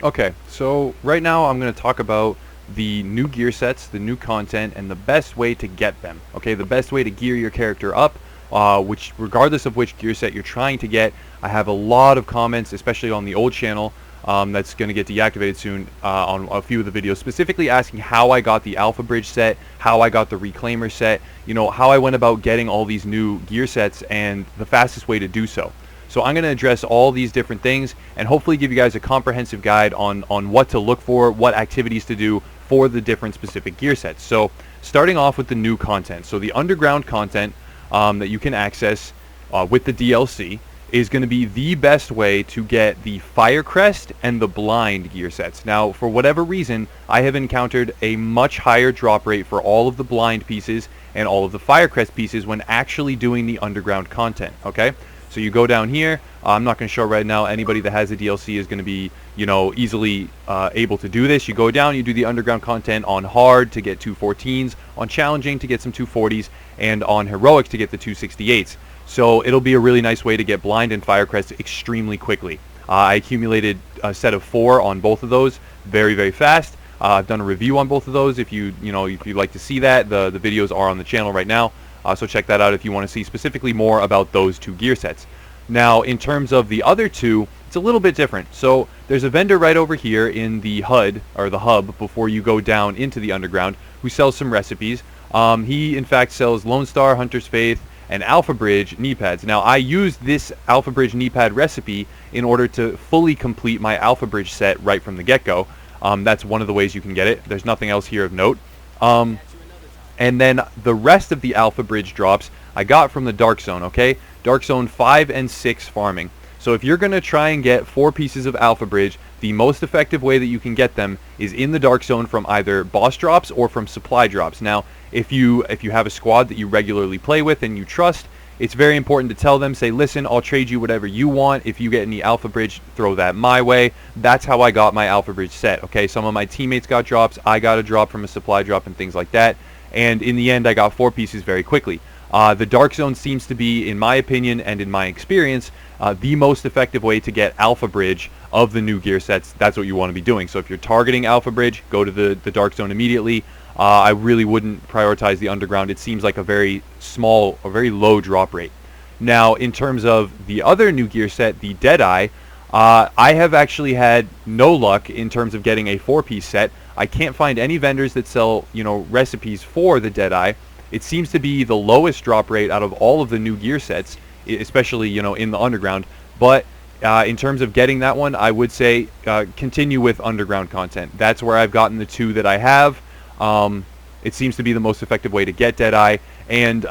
Okay, so right now I'm going to talk about the new gear sets, the new content, and the best way to get them. Okay, the best way to gear your character up, which regardless of which gear set you're trying to get. I have a lot of comments, especially on the old channel, that's going to get deactivated soon, on a few of the videos, specifically asking how I got the Alpha Bridge set, how I got the Reclaimer set, how I went about getting all these new gear sets, and the fastest way to do so. So I'm going to address all these different things and hopefully give you guys a comprehensive guide on what to look for, what activities to do for the different specific gear sets. So starting off with the new content. So the underground content that you can access with the DLC is going to be the best way to get the Firecrest and the Blind gear sets. Now, for whatever reason, I have encountered a much higher drop rate for all of the Blind pieces and all of the Firecrest pieces when actually doing the underground content, okay? So you go down here. I'm not going to show right now. Anybody that has a DLC is going to be, easily able to do this. You go down, you do the underground content on hard to get 214s, on challenging to get some 240s, and on heroic to get the 268s. So it'll be a really nice way to get blind and Firecrest extremely quickly. I accumulated a set of 4 on both of those very, very fast. I've done a review on both of those. If you'd like to see that, the videos are on the channel right now. So check that out if you want to see specifically more about those 2 gear sets. Now, in terms of the other 2, it's a little bit different. So there's a vendor right over here in the HUD, or the hub, before you go down into the underground, who sells some recipes. He, in fact, sells Lone Star, Hunter's Faith, and Alpha Bridge knee pads. Now, I used this Alpha Bridge knee pad recipe in order to fully complete my Alpha Bridge set right from the get-go. That's one of the ways you can get it. There's nothing else here of note. And then the rest of the Alpha Bridge drops I got from the Dark Zone, okay? Dark Zone 5 and 6 farming. So if you're going to try and get 4 pieces of Alpha Bridge, the most effective way that you can get them is in the Dark Zone from either boss drops or from supply drops. Now, if you have a squad that you regularly play with and you trust, it's very important to tell them, say, listen, I'll trade you whatever you want. If you get any Alpha Bridge, throw that my way. That's how I got my Alpha Bridge set, okay? Some of my teammates got drops. I got a drop from a supply drop and things like that. And in the end, I got 4 pieces very quickly. The Dark Zone seems to be, in my opinion and in my experience, the most effective way to get Alpha Bridge of the new gear sets. That's what you want to be doing. So if you're targeting Alpha Bridge, go to the Dark Zone immediately. I really wouldn't prioritize the underground. It seems like a very low drop rate. Now, in terms of the other new gear set, the Deadeye, I have actually had no luck in terms of getting a 4-piece set. I can't find any vendors that sell, recipes for the Deadeye. It seems to be the lowest drop rate out of all of the new gear sets, especially, in the underground. But in terms of getting that one, I would say continue with underground content. That's where I've gotten the 2 that I have. It seems to be the most effective way to get Deadeye. And,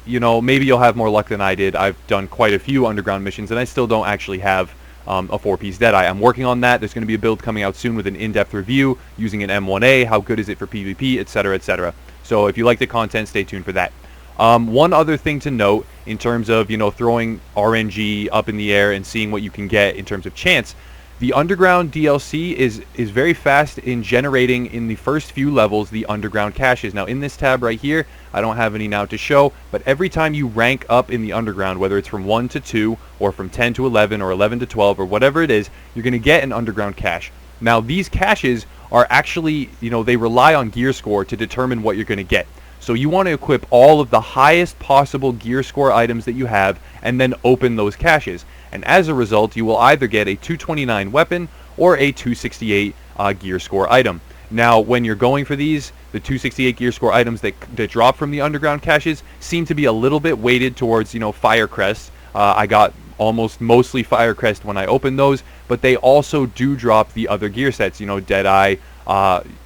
maybe you'll have more luck than I did. I've done quite a few underground missions, and I still don't actually have a 4-piece Deadeye. I'm working on that. There's going to be a build coming out soon with an in-depth review using an M1A, how good is it for PvP, etc., etc. So if you like the content, stay tuned for that. One other thing to note in terms of, throwing RNG up in the air and seeing what you can get in terms of chance, the underground DLC is very fast in generating in the first few levels the underground caches. Now in this tab right here, I don't have any now to show, but every time you rank up in the underground, whether it's from 1 to 2 or from 10 to 11 or 11 to 12 or whatever it is, you're going to get an underground cache. Now these caches are actually, they rely on gear score to determine what you're going to get. So you want to equip all of the highest possible gear score items that you have and then open those caches. And as a result, you will either get a 229 weapon or a 268 gear score item. Now, when you're going for these, the 268 gear score items that drop from the underground caches seem to be a little bit weighted towards, Firecrest. I got almost mostly Firecrest when I opened those, but they also do drop the other gear sets, Deadeye,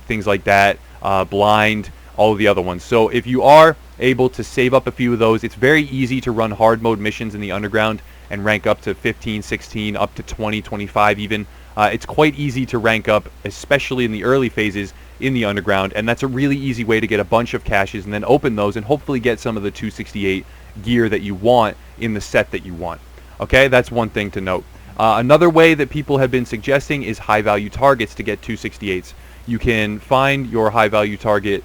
things like that, Blind, all of the other ones. So if you are able to save up a few of those, it's very easy to run hard mode missions in the underground and rank up to 15, 16, up to 20, 25 even. It's quite easy to rank up, especially in the early phases in the underground, and that's a really easy way to get a bunch of caches and then open those and hopefully get some of the 268 gear that you want in the set that you want. Okay, that's one thing to note. Another way that people have been suggesting is high value targets to get 268s. You can find your high value target,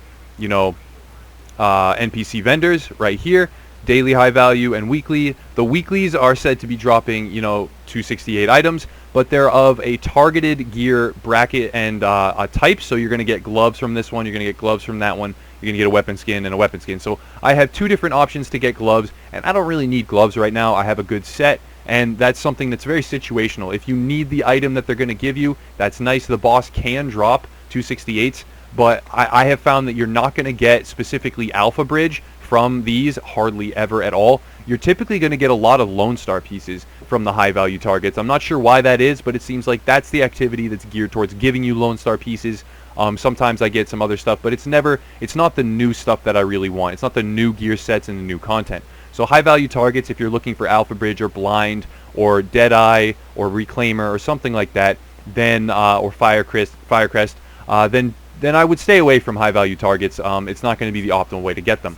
NPC vendors right here, daily high value and weekly. The weeklies are said to be dropping, 268 items, but they're of a targeted gear bracket and a type. So you're going to get gloves from this one, you're going to get gloves from that one, you're going to get a weapon skin and a weapon skin. So I have 2 different options to get gloves, and I don't really need gloves right now. I have a good set, and that's something that's very situational. If you need the item that they're going to give you, that's nice. The boss can drop 268s, but I have found that you're not going to get specifically Alpha Bridge from these hardly ever at all. You're typically going to get a lot of Lone Star pieces from the high value targets. I'm not sure why that is, but it seems like that's the activity that's geared towards giving you Lone Star pieces. Sometimes I get some other stuff, but it's not the new stuff that I really want. It's not the new gear sets and the new content. So high value targets, if you're looking for Alpha Bridge or Blind or Deadeye or Reclaimer or something like that, then or Firecrest, then I would stay away from high value targets. It's not going to be the optimal way to get them.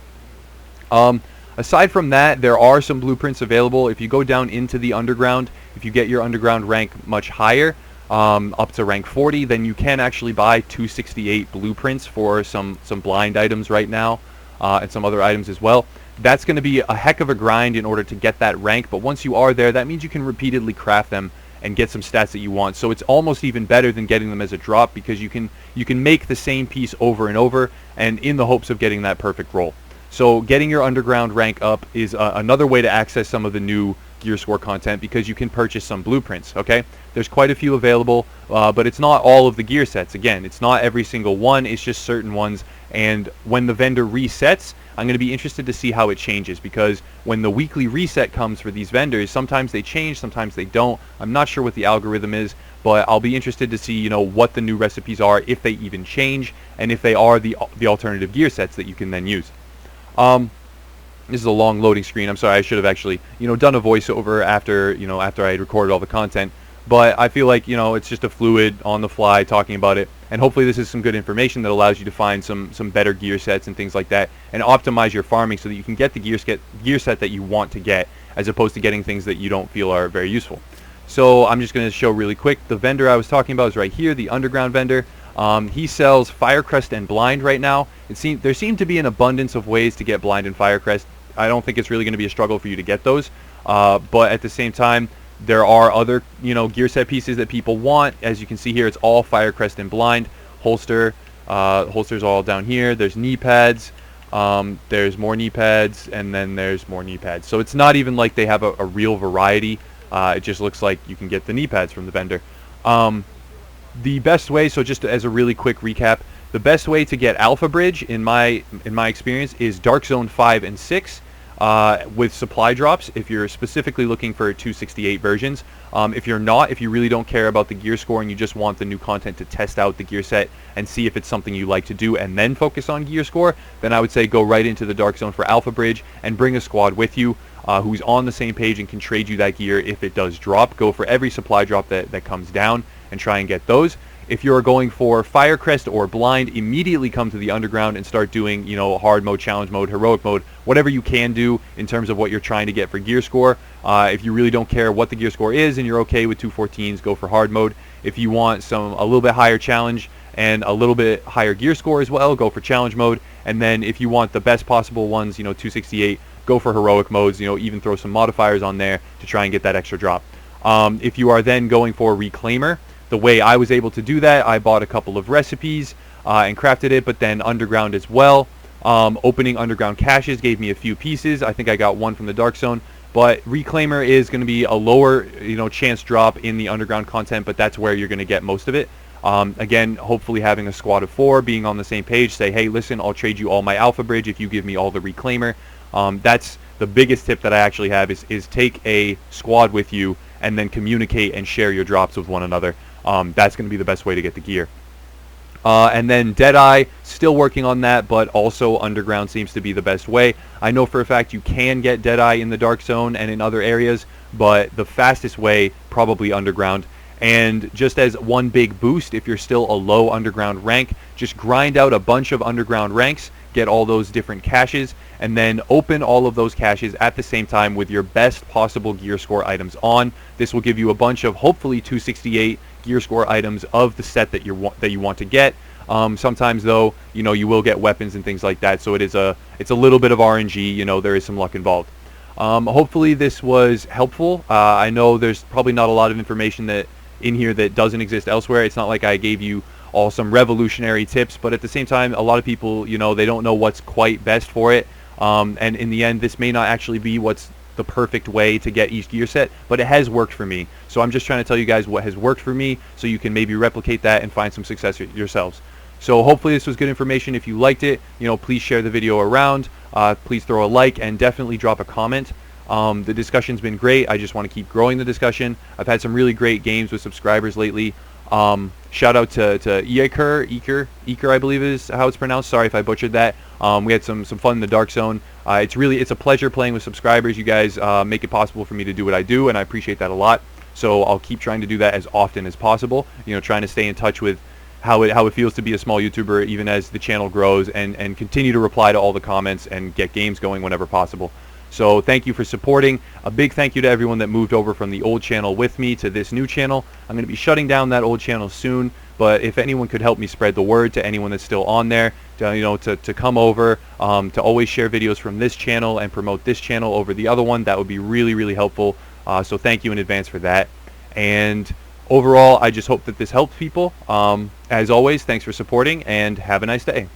Aside from that, there are some blueprints available. If you go down into the underground, if you get your underground rank much higher, up to rank 40, then you can actually buy 268 blueprints for some blind items right now, and some other items as well. That's going to be a heck of a grind in order to get that rank, but once you are there, that means you can repeatedly craft them and get some stats that you want. So it's almost even better than getting them as a drop, because you can make the same piece over and over, and in the hopes of getting that perfect roll. So getting your underground rank up is another way to access some of the new gear score content, because you can purchase some blueprints. Okay, there's quite a few available, but it's not all of the gear sets. Again, it's not every single one, it's just certain ones. And when the vendor resets, I'm going to be interested to see how it changes, because when the weekly reset comes for these vendors, sometimes they change, sometimes they don't. I'm not sure what the algorithm is, but I'll be interested to see, what the new recipes are, if they even change, and if they are the alternative gear sets that you can then use. This is a long loading screen. I'm sorry, I should have actually, done a voiceover after I had recorded all the content. But I feel like, it's just a fluid, on the fly, talking about it. And hopefully this is some good information that allows you to find some better gear sets and things like that, and optimize your farming so that you can get the gear set that you want to get, as opposed to getting things that you don't feel are very useful. So I'm just going to show really quick. The vendor I was talking about is right here, the underground vendor. He sells Firecrest and Blind right now. There seem to be an abundance of ways to get Blind and Firecrest. I don't think it's really going to be a struggle for you to get those. But at the same time, there are other gear set pieces that people want. As you can see here, it's all Firecrest and Blind. Holsters all down here. There's knee pads. There's more knee pads, and then there's more knee pads. So it's not even like they have a real variety. It just looks like you can get the knee pads from the vendor. The best way, so just as a really quick recap, the best way to get Alpha Bridge, in my experience, is Dark Zone 5 and 6 with supply drops, if you're specifically looking for 268 versions. If you're not, if you really don't care about the gear score and you just want the new content to test out the gear set and see if it's something you like to do and then focus on gear score, then I would say go right into the Dark Zone for Alpha Bridge and bring a squad with you who's on the same page and can trade you that gear if it does drop. Go for every supply drop that comes down and try and get those. If you're going for Firecrest or Blind, immediately come to the underground and start doing, hard mode, challenge mode, heroic mode, whatever you can do in terms of what you're trying to get for gear score. If you really don't care what the gear score is and you're okay with 214s, go for hard mode. If you want a little bit higher challenge and a little bit higher gear score as well, go for challenge mode. And then if you want the best possible ones, 268, go for heroic modes, even throw some modifiers on there to try and get that extra drop. If you are then going for Reclaimer, the way I was able to do that, I bought a couple of recipes and crafted it, but then underground as well. Opening underground caches gave me a few pieces. I think I got one from the Dark Zone, but Reclaimer is going to be a lower chance drop in the underground content, but that's where you're going to get most of it. Again, hopefully having a squad of 4, being on the same page, say, hey, listen, I'll trade you all my Alpha Bridge if you give me all the Reclaimer. That's the biggest tip that I actually have, is take a squad with you and then communicate and share your drops with one another. That's going to be the best way to get the gear. And then Deadeye, still working on that, but also underground seems to be the best way. I know for a fact you can get Deadeye in the Dark Zone and in other areas, but the fastest way, probably underground. And just as one big boost, if you're still a low underground rank, just grind out a bunch of underground ranks, get all those different caches, and then open all of those caches at the same time with your best possible gear score items on. This will give you a bunch of hopefully 268 gear score items of the set that you want to get. Sometimes though, you will get weapons and things like that, so it's a little bit of RNG. There is some luck involved. Hopefully this was helpful. I know there's probably not a lot of information that in here that doesn't exist elsewhere. It's not like I gave you all some revolutionary tips, but at the same time, a lot of people, you know, they don't know what's quite best for it. And in the end, this may not actually be what's the perfect way to get each gear set, but it has worked for me. So I'm just trying to tell you guys what has worked for me, so you can maybe replicate that and find some success yourselves. So hopefully this was good information. If you liked it, you know, please share the video around. Please throw a like and definitely drop a comment. The discussion's been great. I just want to keep growing the discussion. I've had some really great games with subscribers lately. Shout out to Eker, I believe is how it's pronounced. Sorry if I butchered that. We had some fun in the Dark Zone. It's a pleasure playing with subscribers. You guys make it possible for me to do what I do, and I appreciate that a lot. So I'll keep trying to do that as often as possible. You know, trying to stay in touch with how it feels to be a small YouTuber, even as the channel grows, and continue to reply to all the comments and get games going whenever possible. So thank you for supporting. A big thank you to everyone that moved over from the old channel with me to this new channel. I'm going to be shutting down that old channel soon, but if anyone could help me spread the word to anyone that's still on there, to come over, to always share videos from this channel and promote this channel over the other one, that would be really, really helpful. So thank you in advance for that. And overall, I just hope that this helps people. As always, thanks for supporting, and have a nice day.